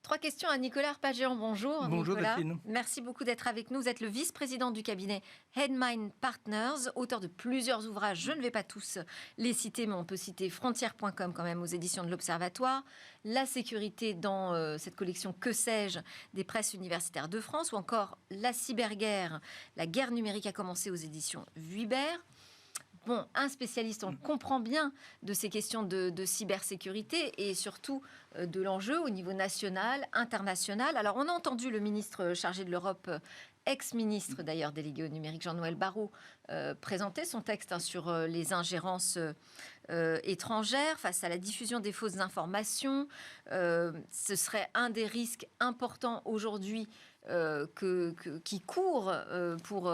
Trois questions à Nicolas Arpagian. Bonjour. Bonjour Nicolas. Delphine. Merci beaucoup d'être avec nous. Vous êtes le vice-président du cabinet Headmind Partners, auteur de plusieurs ouvrages. Je ne vais pas tous les citer, mais on peut citer Frontières.com quand même aux éditions de l'Observatoire, La sécurité dans cette collection Que sais-je des presses universitaires de France, ou encore La cyberguerre, la guerre numérique a commencé aux éditions Vuibert. Bon, un spécialiste, on comprend bien de ces questions de cybersécurité et surtout de l'enjeu au niveau national, international. Alors, on a entendu le ministre chargé de l'Europe, ex-ministre d'ailleurs délégué au numérique, Jean-Noël Barrot, présenter son texte sur les ingérences étrangères face à la diffusion des fausses informations. Ce serait un des risques importants aujourd'hui qui court pour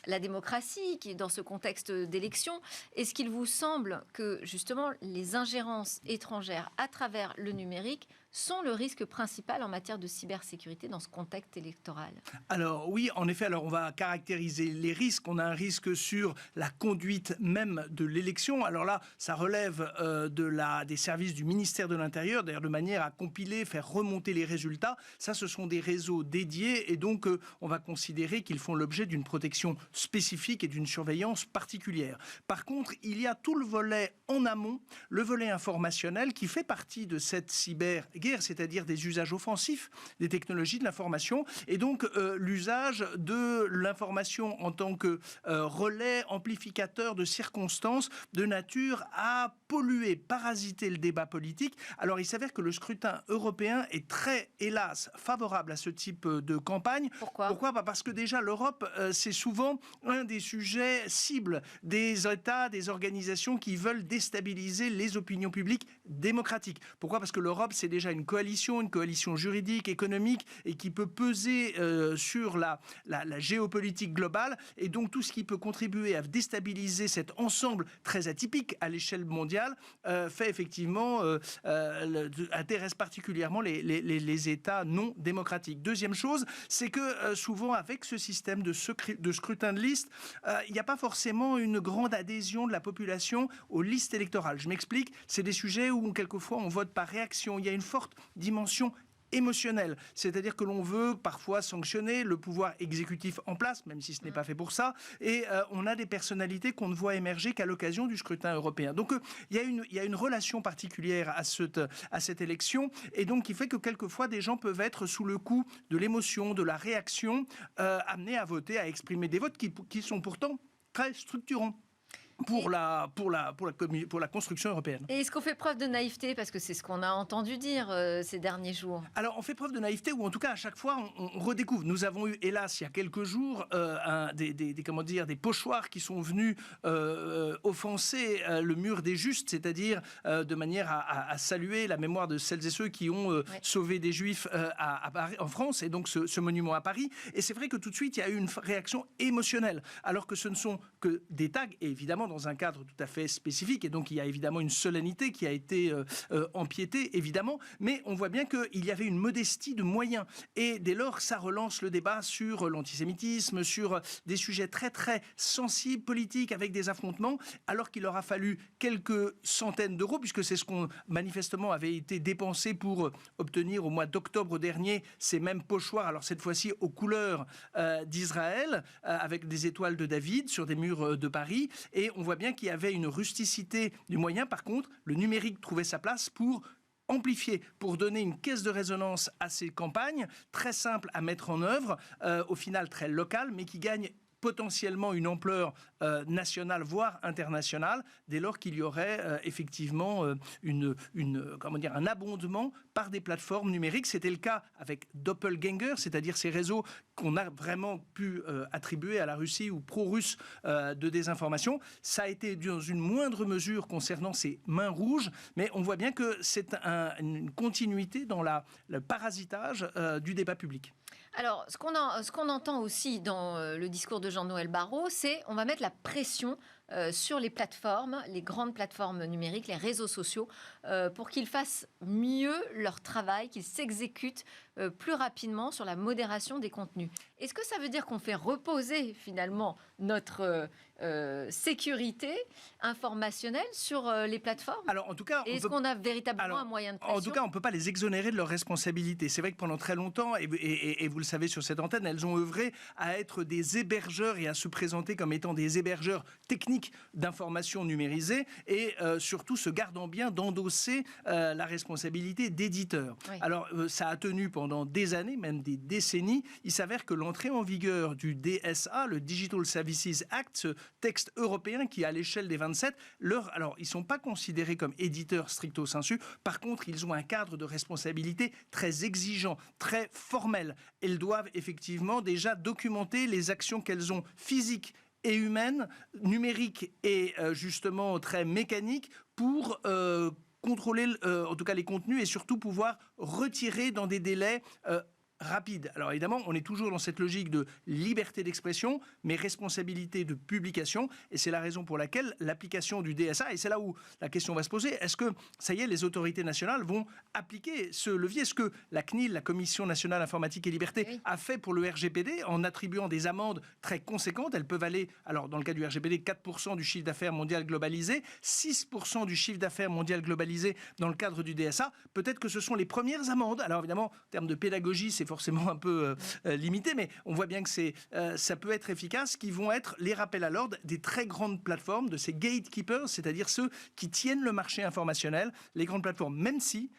la démocratie, qui est dans ce contexte d'élection. Est-ce qu'il vous semble que, justement, les ingérences étrangères à travers le numérique sont le risque principal en matière de cybersécurité dans ce contexte électoral? Alors oui, en effet, on va caractériser les risques. On a un risque sur la conduite même de l'élection. Alors là, ça relève des services du ministère de l'Intérieur, d'ailleurs de manière à compiler, faire remonter les résultats. Ça, ce sont des réseaux dédiés et donc on va considérer qu'ils font l'objet d'une protection spécifique et d'une surveillance particulière. Par contre, il y a tout le volet en amont, le volet informationnel qui fait partie de cette cyberguerre, c'est-à-dire des usages offensifs des technologies de l'information et donc l'usage de l'information en tant que relais, amplificateur de circonstances de nature à polluer, parasiter le débat politique. Alors il s'avère que le scrutin européen est très, hélas, favorable à ce type de campagne. Pourquoi ? Parce que déjà l'Europe, c'est souvent un des sujets cibles des États, des organisations qui veulent déstabiliser les opinions publiques démocratiques. Pourquoi ? Parce que l'Europe, c'est déjà une coalition juridique, économique, et qui peut peser sur la géopolitique globale. Et donc, tout ce qui peut contribuer à déstabiliser cet ensemble très atypique à l'échelle mondiale fait effectivement intéresse particulièrement les États non démocratiques. Deuxième chose, c'est que souvent, avec ce système de scrutin de liste, il n'y a pas forcément une grande adhésion de la population aux listes électorales. Je m'explique, c'est des sujets où quelquefois on vote par réaction. Il y a une forte dimension émotionnelle, c'est-à-dire que l'on veut parfois sanctionner le pouvoir exécutif en place, même si ce n'est pas fait pour ça, et on a des personnalités qu'on ne voit émerger qu'à l'occasion du scrutin européen. Donc il y a une relation particulière à cette élection, et donc qui fait que quelquefois des gens peuvent être sous le coup de l'émotion, de la réaction, amenés à voter, à exprimer des votes qui sont pourtant très structurants pour la construction européenne. Et est-ce qu'on fait preuve de naïveté? Parce que c'est ce qu'on a entendu dire ces derniers jours. Alors, on fait preuve de naïveté, ou en tout cas, à chaque fois, on redécouvre. Nous avons eu, hélas, il y a quelques jours, des pochoirs qui sont venus offenser le mur des justes, c'est-à-dire de manière à saluer la mémoire de celles et ceux qui ont sauvé des Juifs en France, et donc ce monument à Paris. Et c'est vrai que tout de suite, il y a eu une réaction émotionnelle, alors que ce ne sont que des tags, et évidemment, dans un cadre tout à fait spécifique, et donc il y a évidemment une solennité qui a été empiétée, évidemment, mais on voit bien qu'il y avait une modestie de moyens, et dès lors, ça relance le débat sur l'antisémitisme, sur des sujets très très sensibles, politiques, avec des affrontements, alors qu'il aura fallu quelques centaines d'euros, puisque c'est ce qu'on manifestement avait été dépensé pour obtenir au mois d'octobre dernier ces mêmes pochoirs, alors cette fois-ci aux couleurs d'Israël, avec des étoiles de David sur des murs de Paris, et on voit bien qu'il y avait une rusticité du moyen. Par contre, le numérique trouvait sa place pour amplifier, pour donner une caisse de résonance à ces campagnes, très simples à mettre en œuvre, au final très locales, mais qui gagnent potentiellement une ampleur nationale, voire internationale, dès lors qu'il y aurait effectivement un abondement par des plateformes numériques. C'était le cas avec Doppelganger, c'est-à-dire ces réseaux qu'on a vraiment pu attribuer à la Russie ou pro-russe de désinformation. Ça a été dans une moindre mesure concernant ces mains rouges, mais on voit bien que c'est une continuité dans le parasitage du débat public. Alors, ce qu'on entend aussi dans le discours de Jean-Noël Barrot, c'est on va mettre la pression sur les plateformes, les grandes plateformes numériques, les réseaux sociaux, pour qu'ils fassent mieux leur travail, qu'ils s'exécutent plus rapidement sur la modération des contenus. Est-ce que ça veut dire qu'on fait reposer finalement notre sécurité informationnelle sur les plateformes? Alors, en tout cas, est-ce qu'on a véritablement un moyen de pression? En tout cas, on ne peut pas les exonérer de leurs responsabilités. C'est vrai que pendant très longtemps, et vous le savez sur cette antenne, elles ont œuvré à être des hébergeurs et à se présenter comme étant des hébergeurs techniques d'informations numérisées et surtout se gardant bien d'endosser la responsabilité d'éditeur. Oui. Alors, ça a tenu pendant des années, même des décennies. Il s'avère que l'entrée en vigueur du DSA, le Digital Services Act, ce texte européen qui, à l'échelle des 27, alors, ils ne sont pas considérés comme éditeurs stricto sensu. Par contre, ils ont un cadre de responsabilité très exigeant, très formel. Elles doivent effectivement déjà documenter les actions qu'elles ont physiques et humaines, numériques et justement très mécaniques pour contrôler en tout cas les contenus et surtout pouvoir retirer dans des délais rapide. Alors évidemment, on est toujours dans cette logique de liberté d'expression, mais responsabilité de publication, et c'est la raison pour laquelle l'application du DSA, et c'est là où la question va se poser, est-ce que, ça y est, les autorités nationales vont appliquer ce levier? Est-ce que la CNIL, la Commission nationale informatique et liberté, oui, a fait pour le RGPD en attribuant des amendes très conséquentes? Elles peuvent aller, alors dans le cas du RGPD, 4% du chiffre d'affaires mondial globalisé, 6% du chiffre d'affaires mondial globalisé dans le cadre du DSA. Peut-être que ce sont les premières amendes. Alors évidemment, en termes de pédagogie, c'est forcément un peu limité, mais on voit bien que ça peut être efficace, qui vont être les rappels à l'ordre des très grandes plateformes, de ces gatekeepers, c'est-à-dire ceux qui tiennent le marché informationnel, les grandes plateformes, même si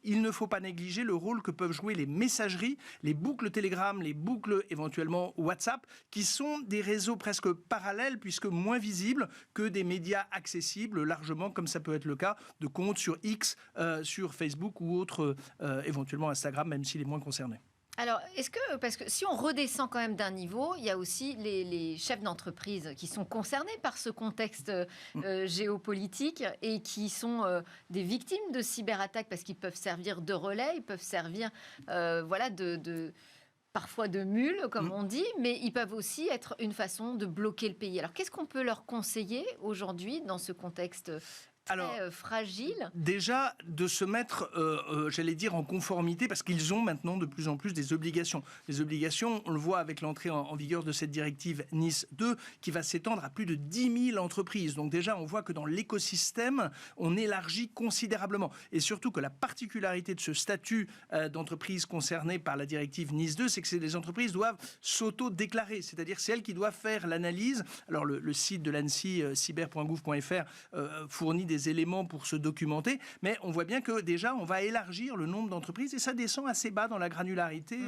il ne faut pas négliger le rôle que peuvent jouer les messageries, les boucles Telegram, les boucles éventuellement WhatsApp, qui sont des réseaux presque parallèles, puisque moins visibles que des médias accessibles largement, comme ça peut être le cas de comptes sur X, sur Facebook ou autres, éventuellement Instagram, même s'il est moins concerné. Alors, parce que si on redescend quand même d'un niveau, il y a aussi les chefs d'entreprise qui sont concernés par ce contexte géopolitique et qui sont des victimes de cyberattaques parce qu'ils peuvent servir de relais, ils peuvent servir parfois de mules, comme on dit, mais ils peuvent aussi être une façon de bloquer le pays. Alors, qu'est-ce qu'on peut leur conseiller aujourd'hui dans ce contexte très fragile? Déjà, de se mettre, j'allais dire, en conformité, parce qu'ils ont maintenant de plus en plus des obligations. Les obligations, on le voit avec l'entrée en vigueur de cette directive Nice 2, qui va s'étendre à plus de 10 000 entreprises. Donc déjà, on voit que dans l'écosystème, on élargit considérablement. Et surtout que la particularité de ce statut d'entreprise concernée par la directive Nice 2, c'est que les entreprises doivent s'auto-déclarer. C'est-à-dire, c'est elles qui doivent faire l'analyse. Alors, le site de l'ANSSI, cyber.gouv.fr, fournit des éléments pour se documenter, mais on voit bien que déjà on va élargir le nombre d'entreprises et ça descend assez bas dans la granularité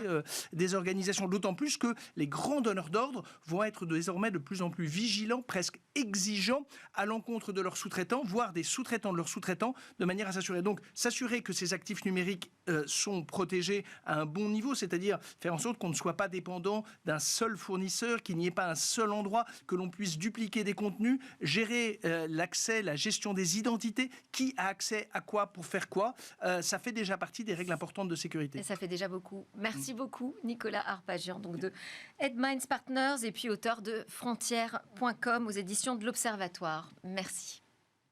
des organisations, d'autant plus que les grands donneurs d'ordre vont être désormais de plus en plus vigilants, presque exigeants à l'encontre de leurs sous-traitants, voire des sous-traitants de leurs sous-traitants, de manière à s'assurer. Donc s'assurer que ces actifs numériques sont protégés à un bon niveau, c'est-à-dire faire en sorte qu'on ne soit pas dépendant d'un seul fournisseur, qu'il n'y ait pas un seul endroit, que l'on puisse dupliquer des contenus, gérer l'accès, la gestion des identités, qui a accès à quoi pour faire quoi, ça fait déjà partie des règles importantes de sécurité. Et ça fait déjà beaucoup. Merci beaucoup Nicolas Harpagian, donc de Headminds Partners et puis auteur de Frontières.com aux éditions de l'Observatoire. Merci.